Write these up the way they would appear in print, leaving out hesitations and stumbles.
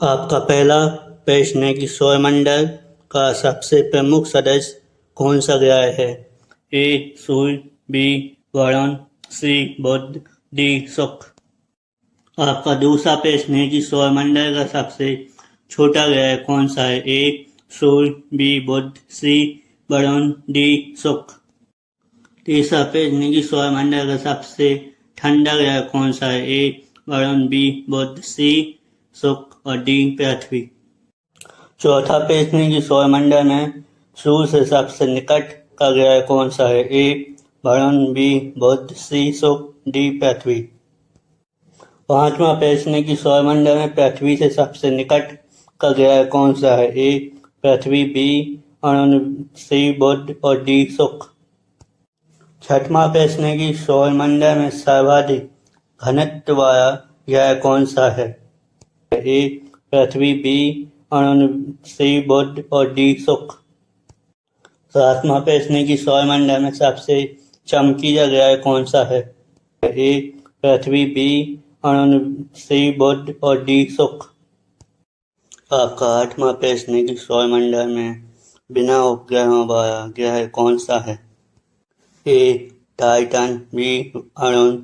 आपका पहला प्रश्न है कि सौरमंडल का सबसे प्रमुख सदस्य कौन सा ग्रह है? ए सूर्य, बी वरुण, सी बुध, डी शुक्र। आपका दूसरा प्रश्न है कि सौरमंडल का सबसे छोटा ग्रह कौन सा है? ए सूर्य, बी बुध, सी वरुण, डी शुक्र। तीसरा प्रश्न है कि सौरमंडल का सबसे ठंडा ग्रह कौन सा है? ए वरुण, बी बुध, सी शुक्र और डी पृथ्वी। चौथा प्रश्न है कि सौरमंडल में सूर्य से सबसे निकट का ग्रह कौन सा है? ए वरुण, बी बुध, सी शुक्र, डी पृथ्वी। पांचवा प्रश्न है कि सौरमंडल में पृथ्वी से सबसे निकट का ग्रह कौन सा है? ए पृथ्वी, बी वरुण, सी बुध और डी शुक्र। छठवां प्रश्न है कि सौरमंडल में सर्वाधिक घनत्व वाला ग्रह कौन सा है? ए पृथ्वी, बी वरुण, सी बुध और डी शुक्र। सातवां प्रश्न है कि सौरमंडल में सबसे चमकीला ग्रह कौन सा है? ए पृथ्वी, बी वरुण, सी बुध और डी शुक्र। आपका आठवां प्रश्न है कि सौरमंडल में बिना उपग्रहों वाला ग्रह कौन सा है? ए टाइटन, बी वरुण,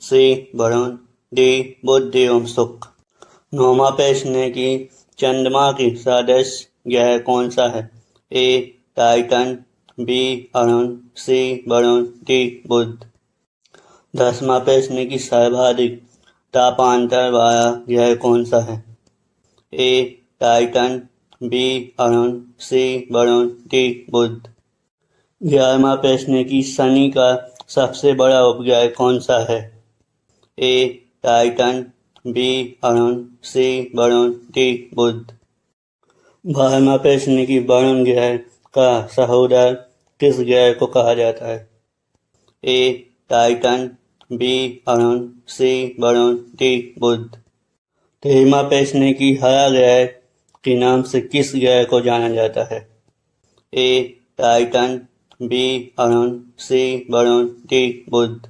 सी वरुण, डी बुध एवं शुक्र। नौवां प्रश्न है कि चंद्रमा के सदृश ग्रह कौन सा है? ए टाइटन, बी वरुण, सी वरुण, डी बुध। 10वां प्रश्न है कि सर्वाधिक तापांतर वाला ग्रह कौन सा है? ए टाइटन, बी वरुण, सी वरुण, डी बुध। 11वां प्रश्न है कि शनि का सबसे बड़ा उपग्रह कौन सा है? ए टाइटन, बी वरुण, सी वरुण, डी बुध। 12वां प्रश्न है कि वरुण ग्रह का सहोदर किस ग्रह को कहा जाता है? ए टाइटन, बी वरुण, सी वरुण, डी बुध। 13वां प्रश्न है कि हरा ग्रह के नाम से किस ग्रह को जाना जाता है? ए टाइटन, बी वरुण, सी वरुण, डी बुध।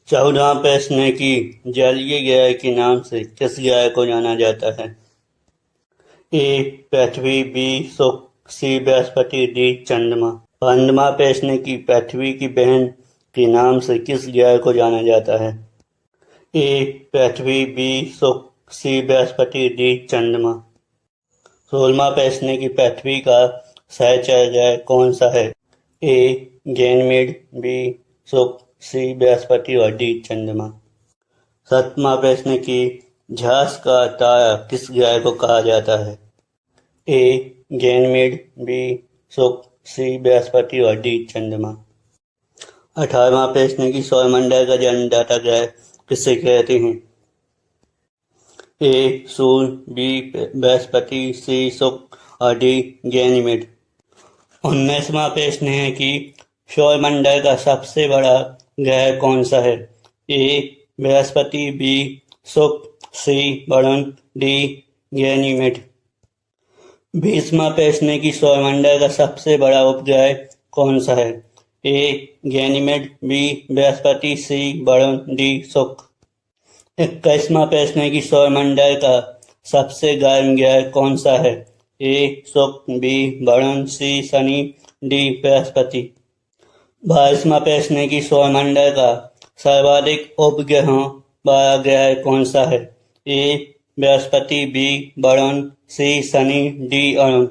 14वां प्रश्न है कि जलीय ग्रह के नाम से किस ग्रह को जाना जाता है? ए पृथ्वी, बी शुक्र, सी बृहस्पति, डी चंद्रमा। 15वां प्रश्न है कि पृथ्वी की बहन के नाम से किस ग्रह को जाना जाता है? ए पृथ्वी, बी शुक्र, सी बृहस्पति, डी चंद्रमा। 16वां प्रश्न है कि पृथ्वी का सहचर ग्रह कौन सा है? ए गैनीमेड, बी शुक्र, सी बृहस्पति और डी चंद्रमा। 17वां प्रश्न की झांस का तारा किस ग्रह को कहा जाता है? ए गैनीमेड, बी शुक्र, सी बृहस्पति और डी चंद्रमा। 18वां प्रश्न की सौरमंडल का जन्मदाता ग्रह किसे कहते हैं? ए सूर्य, बी बृहस्पति, सी शुक्र और डी गैनीमेड। 19वां प्रश्न है कि सौरमंडल का सबसे बड़ा ग्रह कौन सा है? ए बृहस्पति, बी शुक्र, सी वरुण, डी गैनीमेड। 20वां प्रश्न है कि सौरमंडल का सबसे बड़ा उपग्रह कौन सा है? ए गैनीमेड, बी बृहस्पति, सी वरुण, डी शुक्र। 21वां प्रश्न है कि सौरमंडल का सबसे गर्म ग्रह कौन सा है? ए शुक्र, बी वरुण, सी शनि, डी बृहस्पति। 22वां प्रश्न है कि सौरमंडल का सर्वाधिक उपग्रहों वाला ग्रह कौन सा है? ए बृहस्पति, बी वरुण, सी शनि, डी अरुण।